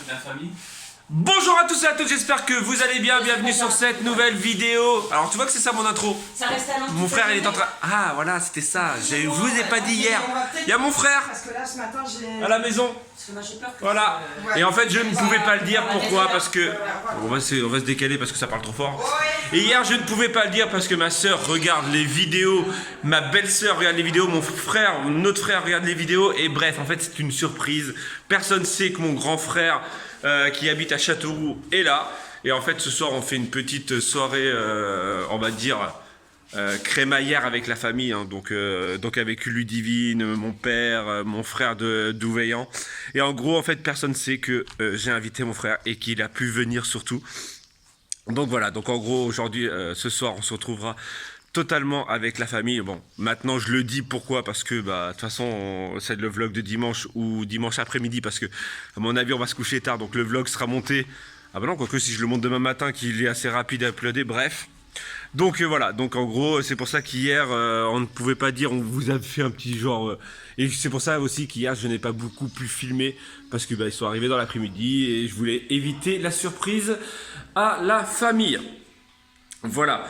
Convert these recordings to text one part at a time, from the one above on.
la famille. Bonjour à tous et à toutes, j'espère que vous allez bien, bienvenue sur cette nouvelle vidéo. Alors tu vois que c'est ça mon intro. Ça reste à Mon frère il est en train... Ah voilà, c'était ça, je vous ai pas dit hier. Il y a mon frère Parce que là ce matin j'ai... à la maison. Parce que moi j'ai peur que Voilà. Et en fait je ne pouvais pas le dire, pourquoi? Parce que... On va se décaler parce que ça parle trop fort. Et hier je ne pouvais pas le dire parce que ma soeur regarde les vidéos, ma belle-sœur regarde les vidéos, mon frère, notre frère regarde les vidéos. Et bref, en fait c'est une surprise. Personne ne sait que mon grand frère qui habite à Châteauroux est là. Et en fait ce soir on fait une petite soirée, on va dire... crémaillère avec la famille, hein, donc avec Ludivine, mon père, mon frère d'Ouveillan. Et en gros, en fait, personne ne sait que j'ai invité mon frère et qu'il a pu venir surtout. Donc voilà, donc en gros, aujourd'hui, ce soir, on se retrouvera totalement avec la famille. Bon, maintenant, je le dis pourquoi, parce que, de toute façon, c'est le vlog de dimanche ou dimanche après-midi, parce que, à mon avis, on va se coucher tard, donc le vlog sera monté. Ah bah non, quoique si je le monte demain matin, qu'il est assez rapide à uploader, bref. Donc voilà, donc en gros c'est pour ça qu'hier on ne pouvait pas dire, on vous a fait un petit genre et c'est pour ça aussi qu'hier je n'ai pas beaucoup pu filmer parce que ils sont arrivés dans l'après-midi et je voulais éviter la surprise à la famille. Voilà.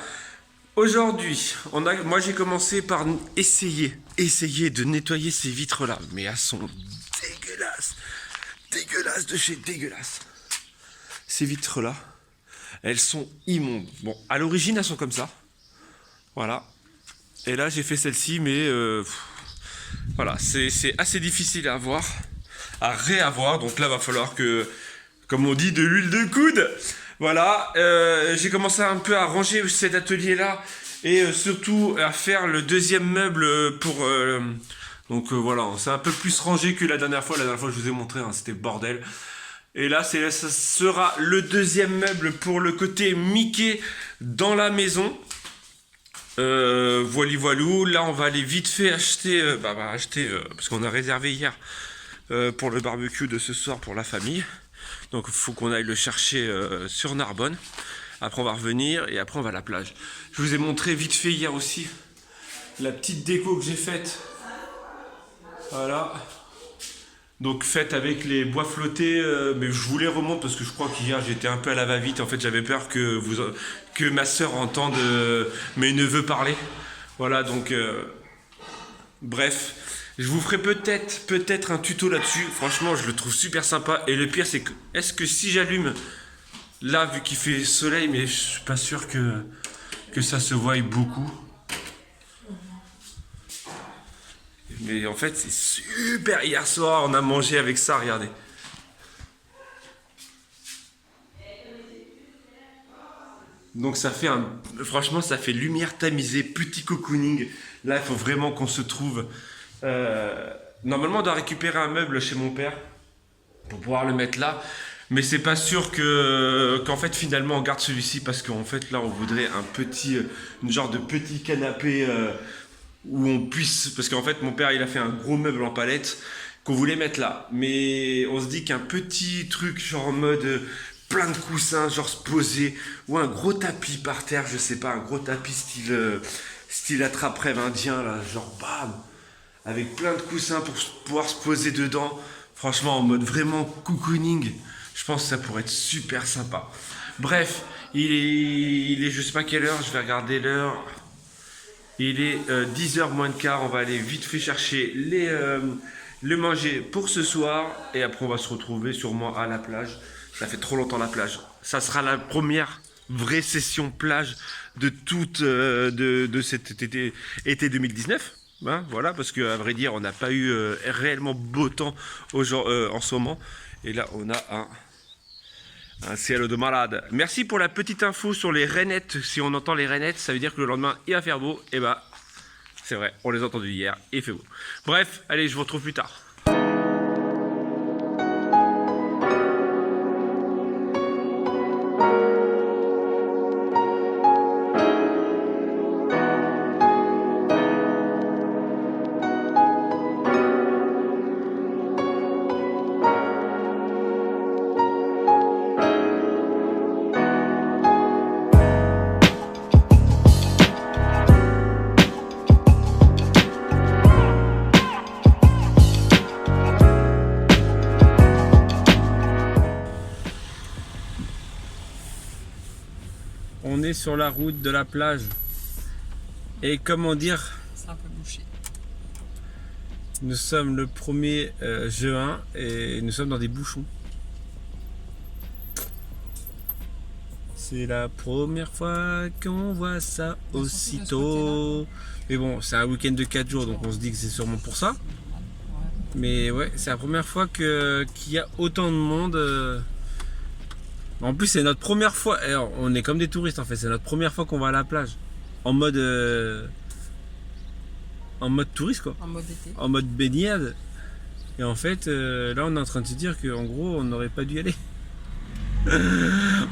Aujourd'hui, moi j'ai commencé par essayer de nettoyer ces vitres là, mais elles sont dégueulasses de chez dégueulasses. Ces vitres là. Elles sont immondes. Bon, à l'origine, elles sont comme ça. Voilà. Et là, j'ai fait celle-ci, mais... voilà, c'est assez difficile à avoir, à réavoir. Donc là, va falloir que, comme on dit, de l'huile de coude. Voilà. J'ai commencé un peu à ranger cet atelier-là. Et surtout, à faire le deuxième meuble pour... donc voilà, c'est un peu plus rangé que la dernière fois. La dernière fois, je vous ai montré, hein, c'était bordel. Et là, ça sera le deuxième meuble pour le côté Mickey dans la maison. Voilou. Là, on va aller vite fait acheter, parce qu'on a réservé hier pour le barbecue de ce soir pour la famille. Donc, il faut qu'on aille le chercher sur Narbonne. Après, on va revenir et après, on va à la plage. Je vous ai montré vite fait hier aussi la petite déco que j'ai faite. Voilà. Donc faite avec les bois flottés, mais je vous les remonte parce que je crois qu'hier j'étais un peu à la va-vite. En fait j'avais peur que ma soeur entende mes neveux parler. Voilà donc bref, je vous ferai peut-être un tuto là-dessus. Franchement je le trouve super sympa. Et le pire c'est que est-ce que si j'allume là vu qu'il fait soleil, mais je suis pas sûr que ça se voie beaucoup. Mais en fait, c'est super. Hier soir, on a mangé avec ça, regardez. Donc ça fait franchement, ça fait lumière tamisée, petit cocooning. Là, il faut vraiment qu'on se trouve. Normalement, on doit récupérer un meuble chez mon père pour pouvoir le mettre là. Mais c'est pas sûr qu'en fait, finalement, on garde celui-ci parce qu'en fait, là, on voudrait une genre de petit canapé. Où on puisse, parce qu'en fait mon père il a fait un gros meuble en palette qu'on voulait mettre là, mais on se dit qu'un petit truc genre en mode plein de coussins, genre se poser, ou un gros tapis par terre, je sais pas, un gros tapis style attrape-rêve indien là, genre bam, avec plein de coussins pour pouvoir se poser dedans, franchement en mode vraiment cocooning, je pense que ça pourrait être super sympa. Bref, il est je sais pas quelle heure, je vais regarder l'heure. Il est 10h moins le quart, on va aller vite fait chercher le manger pour ce soir. Et après on va se retrouver sûrement à la plage. Ça fait trop longtemps la plage. Ça sera la première vraie session plage de toute de cet été 2019. Hein, voilà, parce qu'à vrai dire on n'a pas eu réellement beau temps en ce moment. Et là on a un ciel de malade. Merci pour la petite info sur les rainettes. Si on entend les rainettes, ça veut dire que le lendemain, il va faire beau. Et c'est vrai, on les a entendues hier et il fait beau. Bref, allez, je vous retrouve plus tard. On est sur la route de la plage. Et comment dire, C'est un peu bouché. nous sommes le 1er juin et nous sommes dans des bouchons. C'est la première fois qu'on voit ça aussitôt. Mais bon, c'est un week-end de 4 jours, donc on se dit que c'est sûrement pour ça. Mais ouais, c'est la première fois qu'il y a autant de monde. En plus, c'est notre première fois. Alors, on est comme des touristes en fait. C'est notre première fois qu'on va à la plage. En mode touriste quoi. En mode été. En mode baignade. Et en fait, là, on est en train de se dire qu'en gros, on n'aurait pas dû y aller.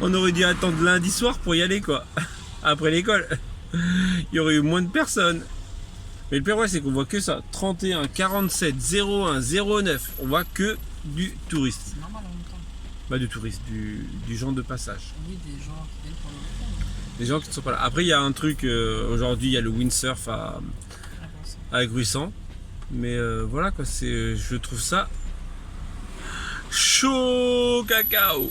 On aurait dû attendre lundi soir pour y aller quoi. Après l'école. Il y aurait eu moins de personnes. Mais le pire ouais c'est qu'on voit que ça. 31, 47, 01, 09. On voit que du touriste. C'est normal en même temps. Bah du touriste, du gens de passage. Oui, des gens qui viennent pour le week-end. Des gens qui ne sont pas là. Après il y a un truc, aujourd'hui il y a le windsurf à Gruissant. Mais voilà quoi, je trouve ça chaud cacao.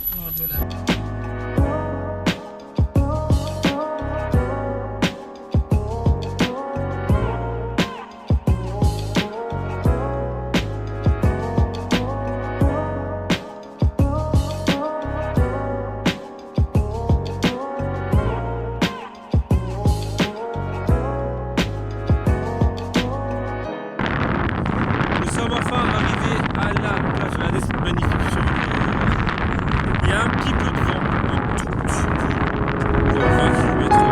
Nous sommes enfin arrivés à la plage. Regardez cette magnifique cheminée. Il y a un petit peu de vent, un tout petit peu. Genre 20 km/h.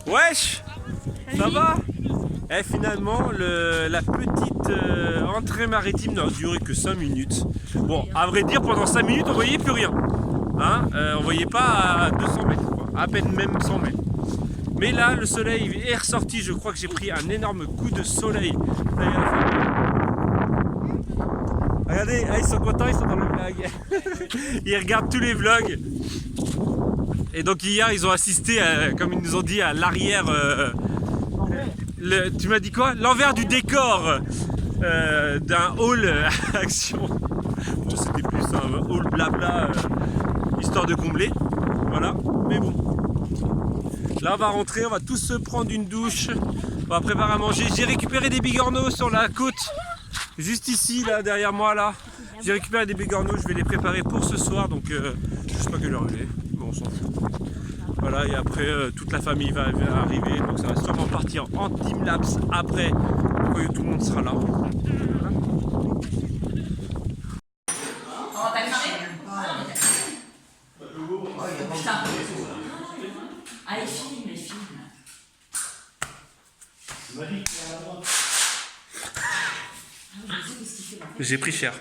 Wesh, ça va? Et finalement, la petite entrée maritime n'a duré que 5 minutes. Bon, à vrai dire, pendant 5 minutes, on voyait plus rien. Hein, on voyait pas à 200 mètres, quoi. À peine même 100 mètres. Mais là, le soleil est ressorti. Je crois que j'ai pris un énorme coup de soleil. Regardez, ils sont contents, ils sont dans le vlog. Ils regardent tous les vlogs. Et donc hier, ils ont assisté, comme ils nous ont dit, à l'arrière. Tu m'as dit quoi? L'envers du décor d'un hall action. C'était plus un hall blabla, histoire de combler. Voilà, mais bon. Là, on va rentrer, on va tous se prendre une douche. On va préparer à manger. J'ai récupéré des bigorneaux sur la côte. Juste ici, là, derrière moi, là. J'ai récupéré des bigorneaux, je vais les préparer pour ce soir. Donc, je sais pas quelle heure il est. Bon, on s'en fout. Voilà, et après, toute la famille va arriver. Donc, ça va sûrement partir en time-lapse après, quand tout le monde sera là. Allez, filme, les films. J'ai pris cher.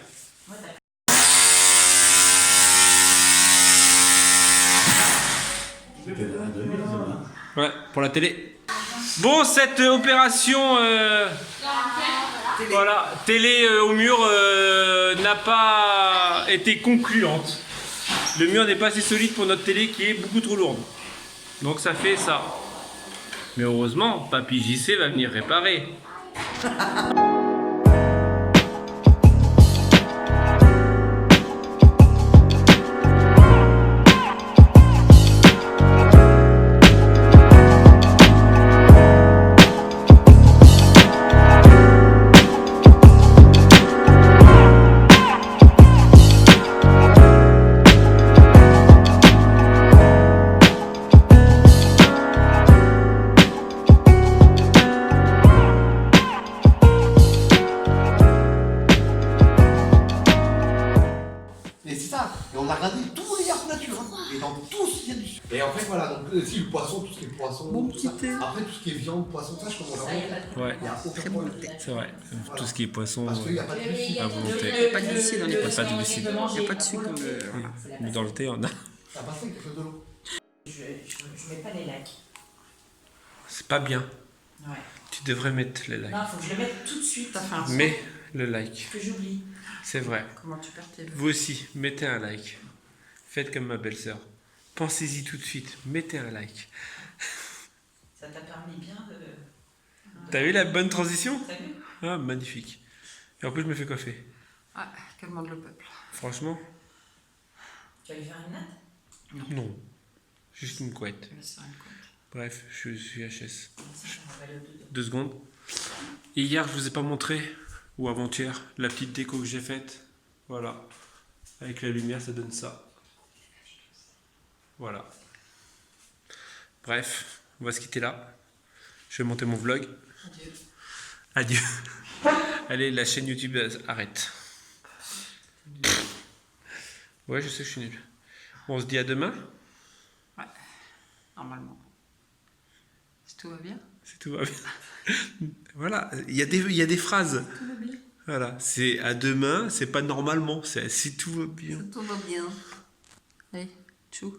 Ouais, pour la télé. Bon, cette opération voilà, télé au mur n'a pas été concluante. Le mur n'est pas assez solide pour notre télé qui est beaucoup trop lourde. Donc ça fait ça. Mais heureusement, Papy JC va venir réparer. Et c'est ça. Et on a regardé tous les arbres nature. Et dans tous, il y a du. Et en fait, voilà, donc si le poisson, tout ce qui est poisson, Bon tout ça. petit thé. Après, tout ce qui est viande, poisson, ça, je commence à voir. Ouais, Il n'y a aucun Très bon problème. thé. c'est vrai. Tout ce qui est poisson Parce qu'il n'y a pas de glucides. à volonté. Il n'y a pas de glucides dans les Il n'y a poissons. pas de glucides. Il n'y a pas de sucre dans le. Mais dans le thé, on a. Ça passe avec de l'eau. Je mets pas les likes. C'est pas bien. Ouais. Tu devrais mettre le like. Non, faut que je le mette tout de suite. T'as fait un son. Mets le like. Que j'oublie. C'est vrai. Comment tu perds tes. Vous aussi, mettez un like. Faites comme ma belle-sœur. Pensez-y tout de suite. Mettez un like. Ça t'a permis bien de. T'as vu la bonne transition? T'as vu? Ah, magnifique. Et en plus, je me fais coiffer. Ah, que demande le peuple. Franchement, Tu vas lui faire une natte? non. Juste une couette. Je vais faire une compte. Bref, je suis HS. On va aller au dodo. 2 secondes. Et hier, je vous ai pas montré, ou avant-hier, la petite déco que j'ai faite. Voilà. Avec la lumière, ça donne ça. Voilà. Bref, on va se quitter là. Je vais monter mon vlog. Adieu. Adieu. Allez, la chaîne YouTube arrête. Ouais, je sais que je suis nul. Bon, on se dit à demain. Ouais. Normalement. Si tout va bien. Si tout va bien. Voilà, il y a des phrases. Tout va bien. Voilà, c'est à demain, c'est pas normalement, c'est si tout va bien. Tout va bien. Allez, tchou.